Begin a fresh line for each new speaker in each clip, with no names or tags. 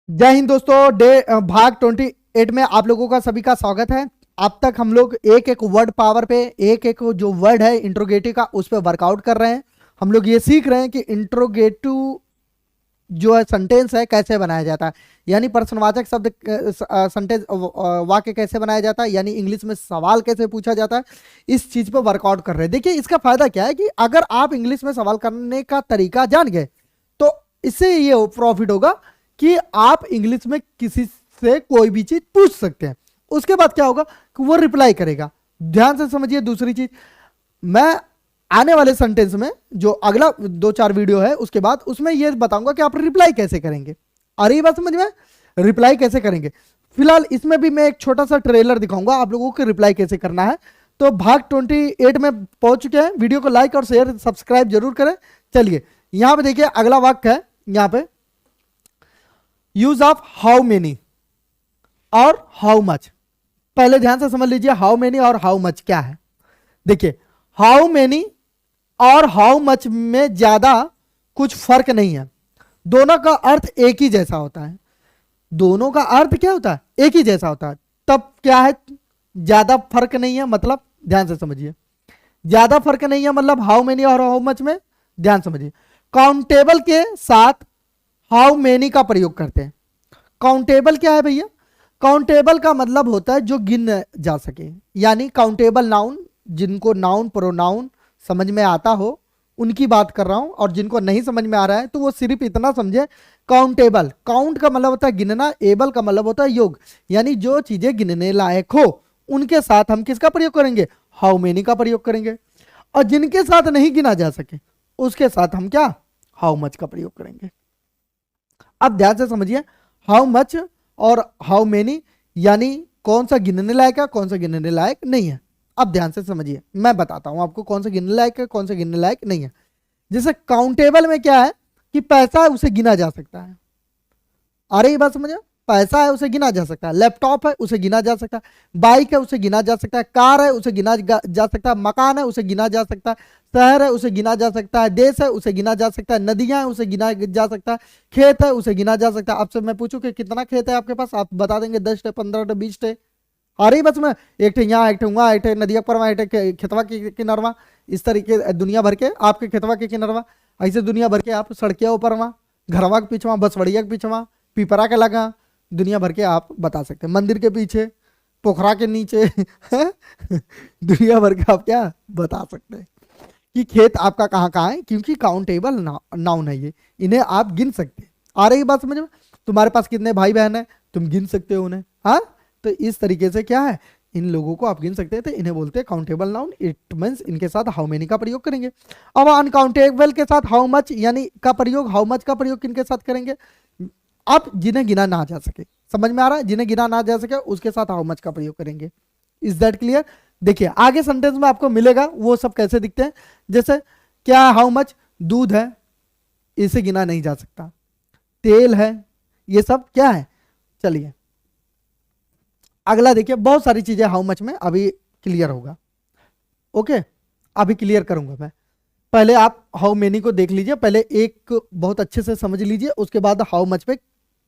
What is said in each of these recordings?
जय हिंद दोस्तों। भाग 28 में आप लोगों का सभी का स्वागत है। अब तक हम लोग एक एक वर्ड पावर पे एक एक जो वर्ड है इंट्रोगेटिव का उस पर वर्कआउट कर रहे हैं। हम लोग ये सीख रहे हैं कि इंट्रोगेटिव जो है सेंटेंस है कैसे बनाया जाता है, यानी प्रश्नवाचक शब्द सेंटेंस वाक्य कैसे बनाया जाता है, यानी इंग्लिश में सवाल कैसे पूछा जाता है। इस चीज पे वर्कआउट कर रहे हैं। देखिए इसका फायदा क्या है कि अगर आप इंग्लिश में सवाल करने का तरीका जान गए तो इससे ये प्रॉफिट होगा कि आप इंग्लिश में किसी से कोई भी चीज पूछ सकते हैं। उसके बाद क्या होगा कि वो रिप्लाई करेगा। ध्यान से समझिए। दूसरी चीज, मैं आने वाले सेंटेंस में जो अगला 2-4 वीडियो है उसके बाद उसमें ये बताऊंगा कि आप रिप्लाई कैसे करेंगे। आ रही बात समझ में? रिप्लाई कैसे करेंगे। फिलहाल इसमें भी मैं एक छोटा सा ट्रेलर दिखाऊंगा आप लोगों को रिप्लाई कैसे करना है। तो भाग 28 में पहुंच चुके हैं। वीडियो को लाइक और शेयर सब्सक्राइब जरूर करें। चलिए यहां पे देखिए अगला वाक्य है। यहां पे यूज ऑफ हाउ मेनी और हाउ मच। पहले ध्यान से समझ लीजिए हाउ मेनी और हाउ मच क्या है। देखिए हाउ मेनी और हाउ मच में ज्यादा कुछ फर्क नहीं है। दोनों का अर्थ एक ही जैसा होता है। दोनों का अर्थ क्या होता है? एक ही जैसा होता है। तब क्या है? ज्यादा फर्क नहीं है मतलब ध्यान से समझिए। ज्यादा फर्क नहीं है मतलब हाउ मेनी और हाउ मच में ध्यान समझिए। काउंटेबल के साथ हाउ मेनी का प्रयोग करते हैं। काउंटेबल क्या है भैया? काउंटेबल का मतलब होता है जो गिन जा सके, यानी काउंटेबल नाउन। जिनको नाउन प्रोनाउन समझ में आता हो उनकी बात कर रहा हूं, और जिनको नहीं समझ में आ रहा है तो वो सिर्फ इतना समझे। काउंटेबल, काउंट का मतलब होता है गिनना, एबल का मतलब होता है योग, यानी जो चीजें गिनने लायक हो उनके साथ हम किसका प्रयोग करेंगे? हाउ मेनी का प्रयोग करेंगे। और जिनके साथ नहीं गिना जा सके उसके साथ हम क्या? हाउ मच का प्रयोग करेंगे। अब ध्यान से समझिए, हाउ मच और हाउ मेनी यानी कौन सा गिनने लायक है, कौन सा गिनने लायक नहीं है। अब ध्यान से समझिए, मैं बताता हूं आपको कौन सा गिनने लायक है, कौन सा गिनने लायक नहीं है। जैसे काउंटेबल में क्या है कि पैसा है उसे गिना जा सकता है। आ रही बात समझ? पैसा है उसे गिना जा सकता है, लैपटॉप है उसे गिना जा सकता है, बाइक है उसे गिना जा सकता है, कार है उसे गिना जा सकता है, मकान है उसे गिना जा सकता है, शहर है उसे गिना जा सकता है, देश है उसे गिना जा सकता है, नदियां है उसे गिना जा सकता है, खेत है उसे गिना जा सकता है। आपसे मैं पूछूं कि कितना खेत है आपके पास, आप बता देंगे 10 टे 15 टे 20 टे। आ रही बस में एक टे यहाँ एक टे वहाँ एक टे नदिया पर वहाँ एक टे खेतवा के किनारवा। इस तरीके दुनिया भर के आपके खेतवा के किनारवा, ऐसे दुनिया भर के आप सड़किया ऊपर वहाँ, घरवा के पीछवा, बसवड़िया के पीछवा, पिपरा के लगा, दुनिया भर के आप बता सकते हैं। मंदिर के पीछे, पोखरा के नीचे दुनिया भर के आप क्या बता सकते हैं कि खेत आपका कहाँ कहाँ है, क्योंकि काउंटेबल नाउन है ये, इन्हें आप गिन सकते हैं। आ रही बात समझ में? तुम्हारे पास कितने भाई बहन है तुम गिन सकते हो उन्हें। हाँ, तो इस तरीके से क्या है, इन लोगों को आप गिन सकते हैं, तो इन्हें बोलते हैं काउंटेबल नाउन। इट मींस इनके साथ हाउ मेनी का प्रयोग करेंगे। अब अनकाउंटेबल के साथ हाउ मच यानी का प्रयोग, हाउ मच का प्रयोग किनके साथ करेंगे? अब जिन्हें गिना ना जा सके, समझ में आ रहा है? जिन्हें गिना ना जा सके उसके साथ हाउ मच का प्रयोग करेंगे। Is that clear? देखिए आगे सेंटेंस में आपको मिलेगा वो सब कैसे दिखते हैं। जैसे क्या, हाउ मच दूध है इसे गिना नहीं जा सकता, तेल है, ये सब क्या है। चलिए अगला देखिए, बहुत सारी चीजें हाउ मच में अभी क्लियर होगा। ओके, अभी क्लियर करूंगा मैं। पहले आप हाउ मेनी को देख लीजिए, पहले एक बहुत अच्छे से समझ लीजिए, उसके बाद हाउ मच पे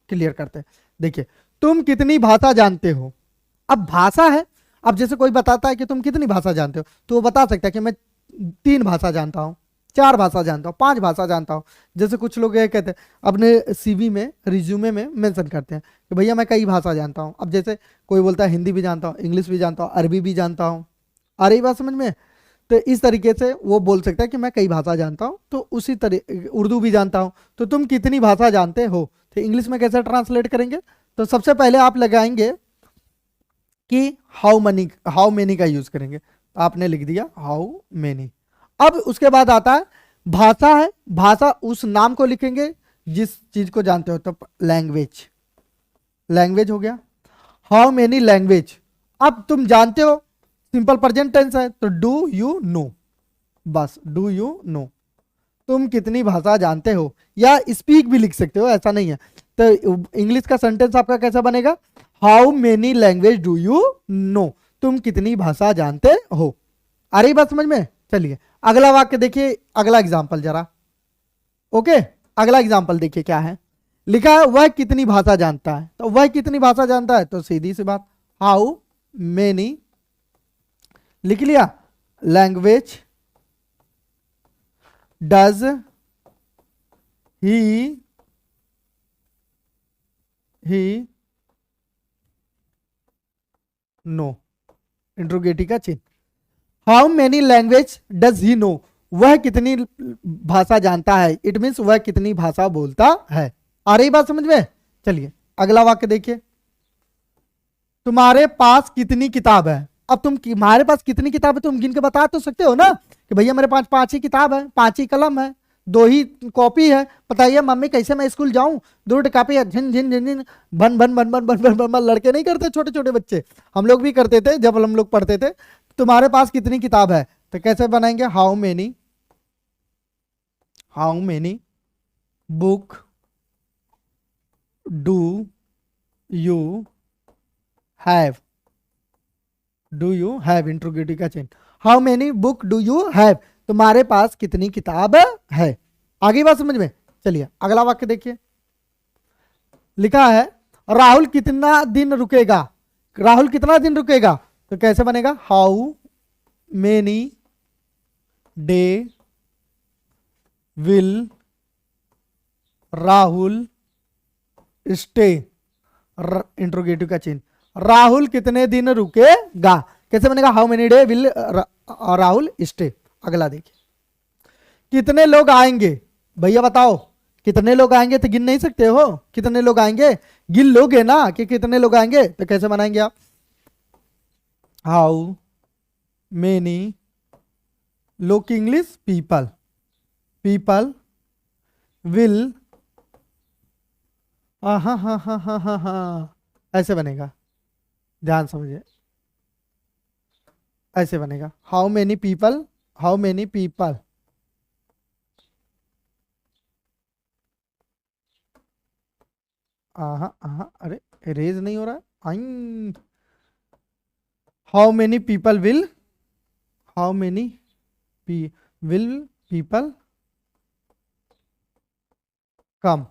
क्लियर करते हैं। देखिए, तुम कितनी भाषा जानते हो। अब भाषा है, अब जैसे कोई बताता है कि तुम कितनी भाषा जानते हो तो वो बता सकता है कि मैं 3 भाषा जानता हूँ, 4 भाषा जानता हूँ, 5 भाषा जानता हूँ। जैसे कुछ लोग ये कहते हैं अपने सीवी में, रिज्यूमे में मेंशन करते हैं कि भैया मैं कई भाषा जानता हूँ। अब जैसे कोई बोलता है हिंदी भी जानता हूँ, इंग्लिश भी जानता हूँ, अरबी भी जानता हूँ। आ रही बात समझ में? तो इस तरीके से वो बोल सकता है कि मैं कई भाषा जानता हूं। तो उसी तरह उर्दू भी जानता हूं। तो तुम कितनी भाषा जानते हो, तो इंग्लिश में कैसे ट्रांसलेट करेंगे? तो सबसे पहले आप लगाएंगे कि हाउ मेनी का यूज करेंगे। तो आपने लिख दिया हाउ मेनी। अब उसके बाद आता है भाषा है, भाषा उस नाम को लिखेंगे जिस चीज को जानते हो। तो लैंग्वेज, लैंग्वेज हो गया। हाउ मेनी लैंग्वेज, अब तुम जानते हो, सिंपल प्रेजेंट टेंस है तो डू यू नो, बस डू यू नो। तुम कितनी भाषा जानते हो, या स्पीक भी लिख सकते हो, ऐसा नहीं है। तो इंग्लिश का सेंटेंस आपका कैसा बनेगा? How many language do you know, तुम कितनी भाषा जानते हो। आ रही बात समझ में? चलिए अगला वाक्य देखिए, अगला एग्जाम्पल जरा। ओके, अगला एग्जाम्पल देखिए क्या है। लिखा है वह कितनी भाषा जानता है, तो वह कितनी भाषा जानता है, तो सीधी सी बात, हाउ मेनी, लिख लिया, language does he know, interrogative का चिन्ह, how many language does he know, वह कितनी भाषा जानता है, इट मीन्स वह कितनी भाषा बोलता है। आ रही बात समझ में? चलिए अगला वाक्य देखिए, तुम्हारे पास कितनी किताब है। अब तुम्हारे पास कितनी किताब है तुम गिन के बता तो सकते हो ना कि भैया मेरे पास 5 ही किताब है, 5 ही कलम है, 2 ही कॉपी है, बताइए मम्मी कैसे मैं स्कूल जाऊं, 2 कॉपी है, झिन झिन झिन झिन, बन बन बन बन बन बन बन बन। लड़के नहीं करते, छोटे छोटे बच्चे, हम लोग भी करते थे जब हम लोग पढ़ते थे। तुम्हारे पास कितनी किताब है, तो कैसे बनाएंगे, how many book do you have, do you have, interrogative का चिन्ह, how many book do you have, तुम्हारे पास कितनी किताब है। आगे बात समझ में? चलिए अगला वाक्य देखिए, लिखा है राहुल कितना दिन रुकेगा, राहुल कितना दिन रुकेगा, तो कैसे बनेगा, how many day will Rahul stay, interrogative का चिन्ह, राहुल कितने दिन रुकेगा, कैसे बनेगा, how many day will Rahul stay. अगला देखिए, कितने लोग आएंगे, भैया बताओ कितने लोग आएंगे, तो गिन नहीं सकते हो, कितने लोग आएंगे, गिन लोगे ना कि कितने लोग आएंगे, तो कैसे बनाएंगे आप, हाउ मेनी लोग, इंग्लिश पीपल, पीपल विल, हाँ हाँ हाँ हाँ हाँ हाँ हाँ, ऐसे बनेगा, ध्यान समझिए, ऐसे बनेगा, how many people, how many people, अरे इरेज नहीं हो रहा है, how many people will, how many will people come,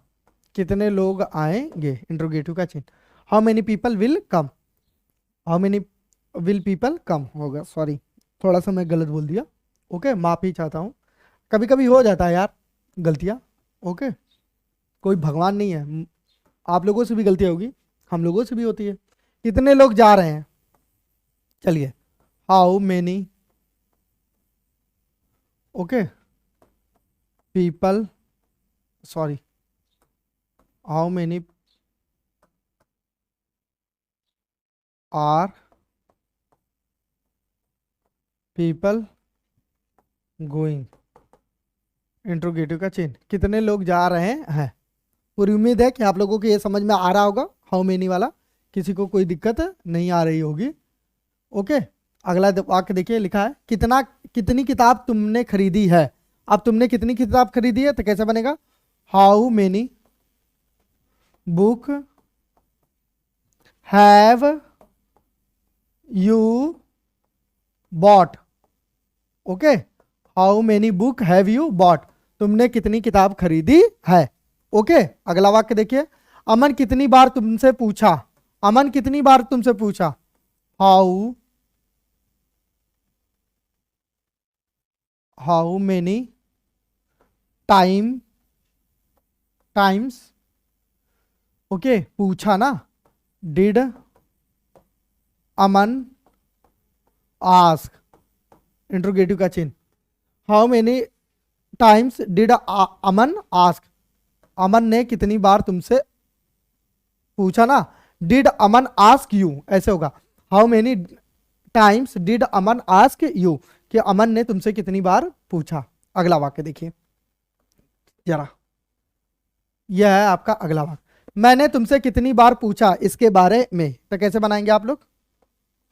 कितने लोग आएंगे, इंट्रोगेटिव का चिन्ह, how many people will come, how many will people come होगा, सॉरी थोड़ा सा मैं गलत बोल दिया, ओके माफी चाहता हूँ, कभी कभी हो जाता है यार गलतियाँ, ओके कोई भगवान नहीं है, आप लोगों से भी गलतियाँ होगी, हम लोगों से भी होती है। कितने लोग जा रहे हैं, चलिए how many, okay people, sorry how many are people going, interrogative का चिन्ह, कितने लोग जा रहे हैं। पूरी उम्मीद है कि आप लोगों को ये समझ में आ रहा होगा, हाउ मेनी वाला, किसी को कोई दिक्कत नहीं आ रही होगी, ओके। अगला वाक्य देखिए, लिखा है कितनी किताब तुमने खरीदी है, अब तुमने कितनी किताब खरीदी है, तो कैसे बनेगा, how many book have you bought, okay how many book have you bought, तुमने कितनी किताब खरीदी है, ओके। अगला वाक्य देखिए, अमन कितनी बार तुमसे पूछा, अमन कितनी बार तुमसे पूछा, how how many times, okay पूछा ना, डिड अमन आस्क, इंट्रोगेटिव का चिन्ह, how many times did Aman ask, Aman ने कितनी बार तुमसे पूछा ना, डिड अमन आस्क यू, ऐसे होगा, how many times did Aman ask you, कि अमन ने तुमसे कितनी बार पूछा। अगला वाक्य देखिए जरा, यह है आपका अगला वाक्य, मैंने तुमसे कितनी बार पूछा इसके बारे में, तो कैसे बनाएंगे आप लोग,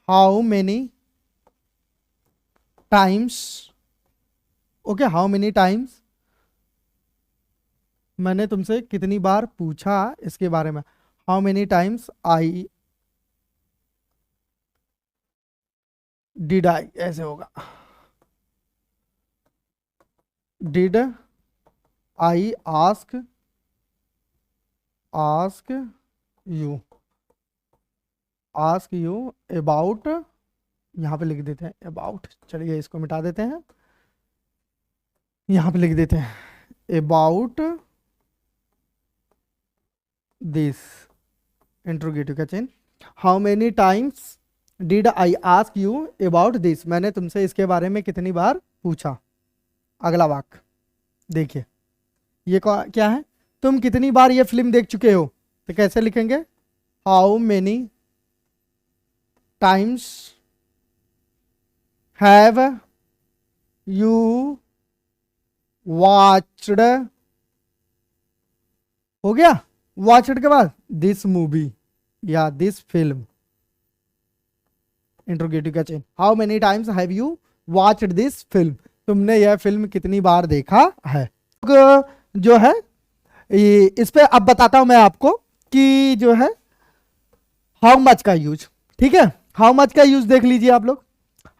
how many times, okay how many times, मैंने तुमसे कितनी बार पूछा इसके बारे में, how many times I did I, ऐसे होगा, did I ask ask you, ask you about, यहाँ पे लिख देते हैं अबाउट, चलिए इसको मिटा देते हैं, यहाँ पे लिख देते हैं अबाउट दिस, इंट्रोगेटिव का chain. How many times did I ask you about this, मैंने तुमसे इसके बारे में कितनी बार पूछा। अगला वाक्य देखिए, ये क्या है, तुम कितनी बार ये फिल्म देख चुके हो, तो कैसे लिखेंगे, how many times have you watched, हो गया, वॉच्ड के बाद दिस मूवी या दिस फिल्म, इंट्रोगेटिव का chain. How many times have you watched this film, तुमने यह फिल्म कितनी बार देखा है। जो है इस पे अब बताता हूं मैं आपको कि जो है हाउ मच का यूज, ठीक है, हाउ मच का यूज देख लीजिए आप लोग।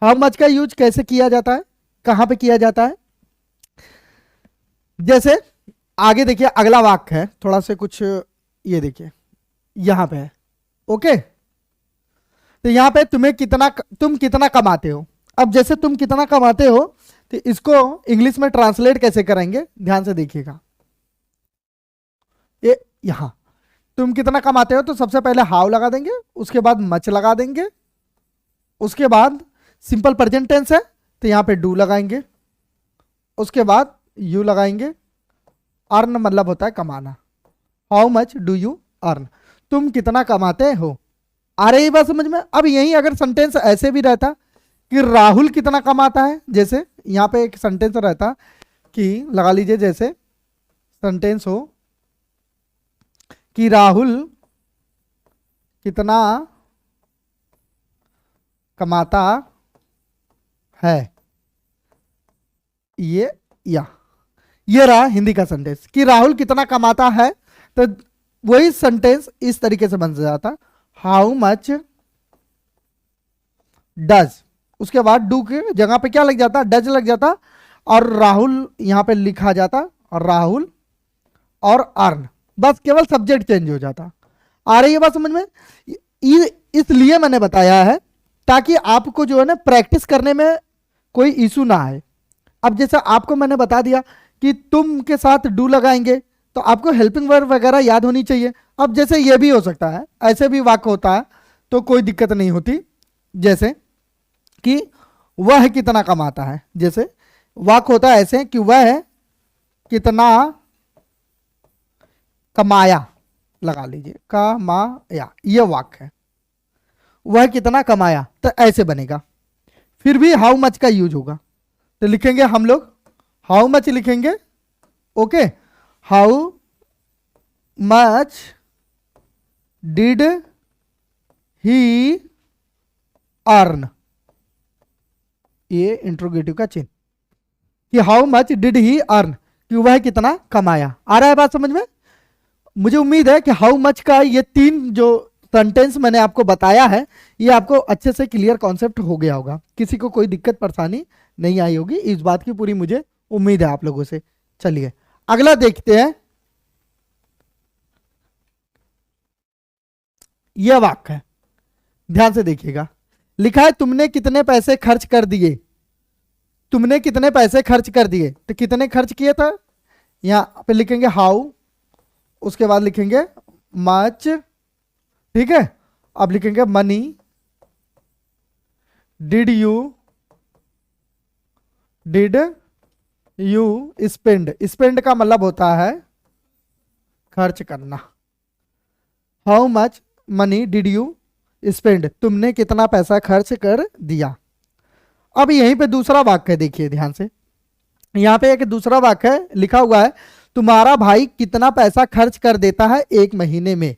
हाउ मच का यूज कैसे किया जाता है, कहां पे किया जाता है, जैसे आगे देखिए अगला वाक्य है, थोड़ा से कुछ ये देखिए यहां पे है, ओके, तो यहां पे तुम कितना कमाते हो। अब जैसे तुम कितना कमाते हो, तो इसको इंग्लिश में ट्रांसलेट कैसे करेंगे, ध्यान से देखिएगा। ये यहां तुम कितना कमाते हो, तो सबसे पहले हाउ लगा देंगे, उसके बाद मच लगा देंगे, उसके बाद सिंपल प्रेजेंट टेंस है तो यहां पे डू लगाएंगे, उसके बाद यू लगाएंगे। अर्न मतलब होता है कमाना, how much do you earn, तुम कितना कमाते हो। आ रही बात समझ में। अब यही अगर सेंटेंस ऐसे भी रहता कि राहुल कितना कमाता है, जैसे यहां पे एक सेंटेंस रहता कि लगा लीजिए, जैसे सेंटेंस हो कि राहुल कितना कमाता है, ये रहा हिंदी का सेंटेंस कि राहुल कितना कमाता है, तो वही सेंटेंस इस तरीके से बन जाता, हाउ मच डज, उसके बाद डू के जगह पे क्या लग जाता, डज लग जाता, और राहुल यहां पे लिखा जाता, और राहुल और अर्न, बस केवल सब्जेक्ट चेंज हो जाता। आ रही है बात समझ में। इसलिए मैंने बताया है ताकि आपको जो है ना प्रैक्टिस करने में कोई इशू ना आए। अब जैसा आपको मैंने बता दिया कि तुम के साथ डू लगाएंगे, तो आपको हेल्पिंग वर्ब वगैरह याद होनी चाहिए। अब जैसे ये भी हो सकता है, ऐसे भी वाक्य होता है तो कोई दिक्कत नहीं होती, जैसे कि वह कितना कमाता है, जैसे वाक्य होता है ऐसे कि वह कितना कमाया, लगा लीजिए कमाया, ये वाक्य है, वह कितना कमाया, तो ऐसे बनेगा। फिर भी हाउ मच का यूज होगा, तो लिखेंगे हम लोग हाउ मच लिखेंगे, okay, how much did he earn, ये इंट्रोगेटिव का चिन्ह कि how much did he earn, कि वह कितना कमाया। आ रहा है बात समझ में। मुझे उम्मीद है कि हाउ मच का ये 3 जो सेंटेंस मैंने आपको बताया है, ये आपको अच्छे से क्लियर कॉन्सेप्ट हो गया होगा, किसी को कोई दिक्कत परेशानी नहीं आई होगी, इस बात की पूरी मुझे उम्मीद है आप लोगों से। चलिए अगला देखते हैं, यह वाक्य है, ध्यान से देखिएगा। लिखा है तुमने कितने पैसे खर्च कर दिए, तुमने कितने पैसे खर्च कर दिए, तो कितने खर्च किए था, यहां पे लिखेंगे हाउ, उसके बाद लिखेंगे मच, ठीक है, अब लिखेंगे money did you spend, spend का मतलब होता है खर्च करना, how much money did you spend, तुमने कितना पैसा खर्च कर दिया। अब यहीं पे दूसरा वाक्य देखिए ध्यान से, यहां पे एक दूसरा वाक्य लिखा हुआ है तुम्हारा भाई कितना पैसा खर्च कर देता है 1 महीने में,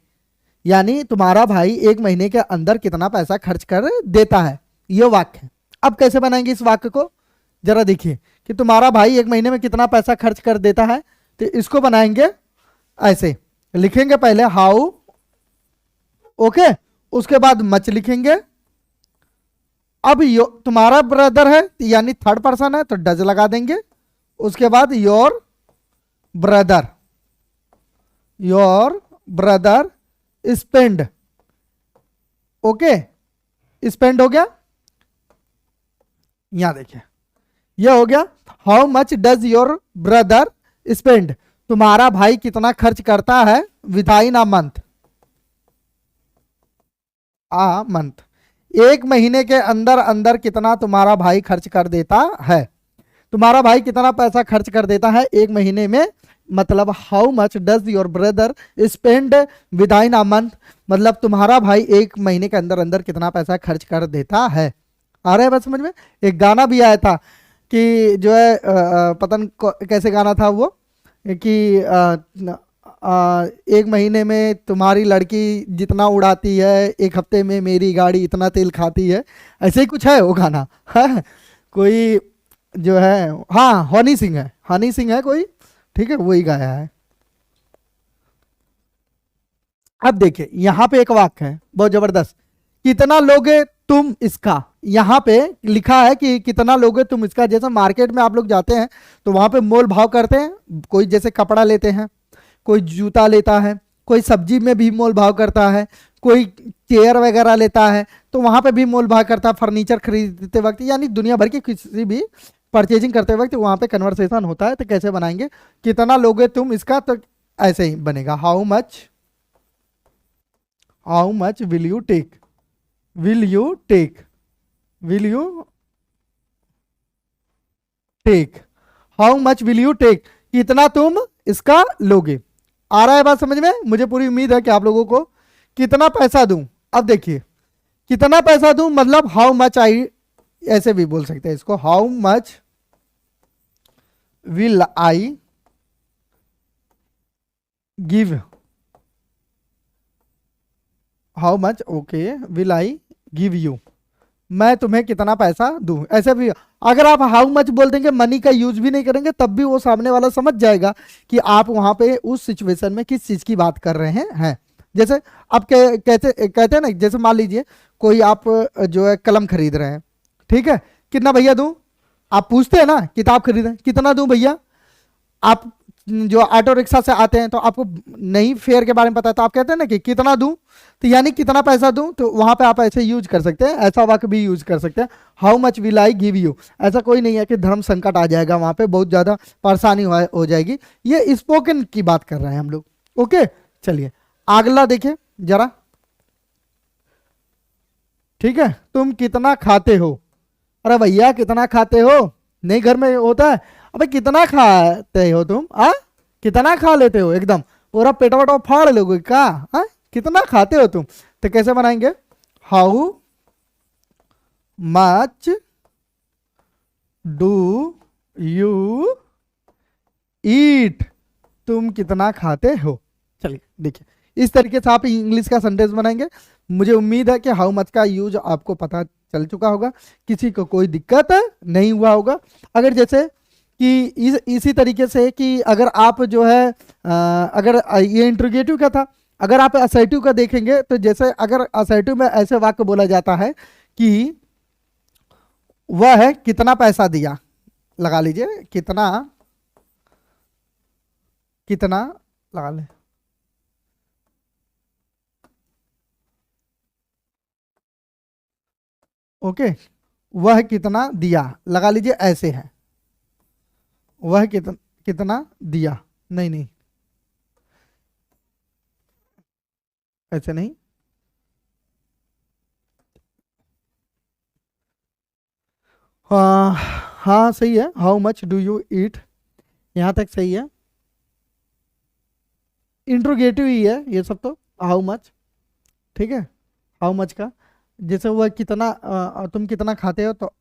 यानी तुम्हारा भाई 1 महीने के अंदर कितना पैसा खर्च कर देता है, यह वाक्य है। अब कैसे बनाएंगे इस वाक्य को, जरा देखिए कि तुम्हारा भाई 1 महीने में कितना पैसा खर्च कर देता है, तो इसको बनाएंगे ऐसे, लिखेंगे पहले हाउ, ओके, उसके बाद मच लिखेंगे। अब तुम्हारा ब्रदर है यानी थर्ड पर्सन है तो डज लगा देंगे, उसके बाद your brother brother spend. Okay, spend हो गया। यहां देखिए ये हो गया, how much does your brother spend, तुम्हारा भाई कितना खर्च करता है विदाइन अ मंथ, आ मंथ, एक महीने के अंदर अंदर कितना तुम्हारा भाई खर्च कर देता है, तुम्हारा भाई कितना पैसा खर्च कर देता है एक महीने में, मतलब how much does your brother spend within a month, मतलब तुम्हारा भाई एक महीने के अंदर अंदर कितना पैसा खर्च कर देता है। आ रहा है बात समझ में। एक गाना भी आया था कि जो है पता नहीं कैसे गाना था वो, कि एक महीने में तुम्हारी लड़की जितना उड़ाती है एक हफ्ते में मेरी गाड़ी इतना तेल खाती है, ऐसे ही कुछ है वो गाना है कोई जो है, हाँ हनी सिंह है, हनी सिंह है कोई, ठीक है वही गाया है। अब देखिए यहाँ पे एक वाक्य है बहुत जबरदस्त, कितना लोगे तुम इसका, यहाँ पे लिखा है कि कितना लोगे तुम इसका। जैसे मार्केट में आप लोग जाते हैं तो वहां पे मोल भाव करते हैं, कोई जैसे कपड़ा लेते हैं, कोई जूता लेता है, कोई सब्जी में भी मोल भाव करता है, कोई चेयर वगैरह लेता है तो वहां पे भी मोल भाव करता है, फर्नीचर खरीदते वक्त, यानी दुनिया भर की किसी भी परचेजिंग करते वक्त वहां पे कन्वर्सेशन होता है। तो कैसे बनाएंगे, कितना लोगे तुम इसका, तो ऐसे ही बनेगा, how much will you take, will you take, will you take, how much will you take, कितना तुम इसका लोगे। आ रहा है बात समझ में, मुझे पूरी उम्मीद है कि आप लोगों को। कितना पैसा दूं, अब देखिए कितना पैसा दूं मतलब हाउ मच आई, ऐसे भी बोल सकते हैं इसको, how much will I give, how much okay will I give you, मैं तुम्हें कितना पैसा दूं। ऐसे भी अगर आप हाउ मच बोल देंगे, मनी का यूज भी नहीं करेंगे, तब भी वो सामने वाला समझ जाएगा कि आप वहां पे उस सिचुएशन में किस चीज की बात कर रहे हैं। जैसे आप कहते हैं ना, जैसे मान लीजिए कोई आप जो है कलम खरीद रहे हैं, ठीक है, कितना भैया दूं, आप पूछते हैं ना, किताब खरीदें कितना दूं भैया, आप जो ऑटो रिक्शा से आते हैं तो आपको नहीं फेयर के बारे में पता है तो आप कहते हैं ना कि कितना दूं, तो यानी कितना पैसा दूं, तो वहां पे आप ऐसे यूज कर सकते हैं, ऐसा वाक्य भी यूज कर सकते हैं, how much will I give you. ऐसा कोई नहीं है कि धर्म संकट आ जाएगा वहां पे, बहुत ज्यादा परेशानी हो जाएगी। ये स्पोकन की बात कर रहे हैं हम लोग। ओके चलिए अगला देखिए जरा, ठीक है, तुम कितना खाते हो, अरे भैया कितना खाते हो, नहीं घर में होता है, अबे कितना खाते हो तुम, आ कितना खा लेते हो, एकदम पूरा पेटा वेटा फाड़ लोगे क्या, कितना खाते हो तुम। तो कैसे बनाएंगे, how much do you eat, तुम कितना खाते हो। चलिए देखिए इस तरीके से आप इंग्लिश का सेंटेंस बनाएंगे। मुझे उम्मीद है कि हाउ मच का यूज आपको पता चल चुका होगा, किसी को कोई दिक्कत नहीं हुआ होगा। अगर जैसे कि इसी तरीके से कि अगर आप जो है अगर ये इंट्रोगेटिव का था, अगर आप असर्टिव का देखेंगे तो जैसे अगर असर्टिव में ऐसे वाक्य बोला जाता है कि वह है कितना पैसा दिया, लगा लीजिए कितना, कितना लगा ले, ओके, वह कितना दिया लगा लीजिए, ऐसे है, वह कितना दिया, नहीं नहीं ऐसे नहीं, हाँ हाँ सही है, how much do you eat, यहां तक सही है, इंट्रोगेटिव ही है ये सब तो, हाउ मच, ठीक है, हाउ मच का जैसे वह कितना तुम कितना खाते हो, तो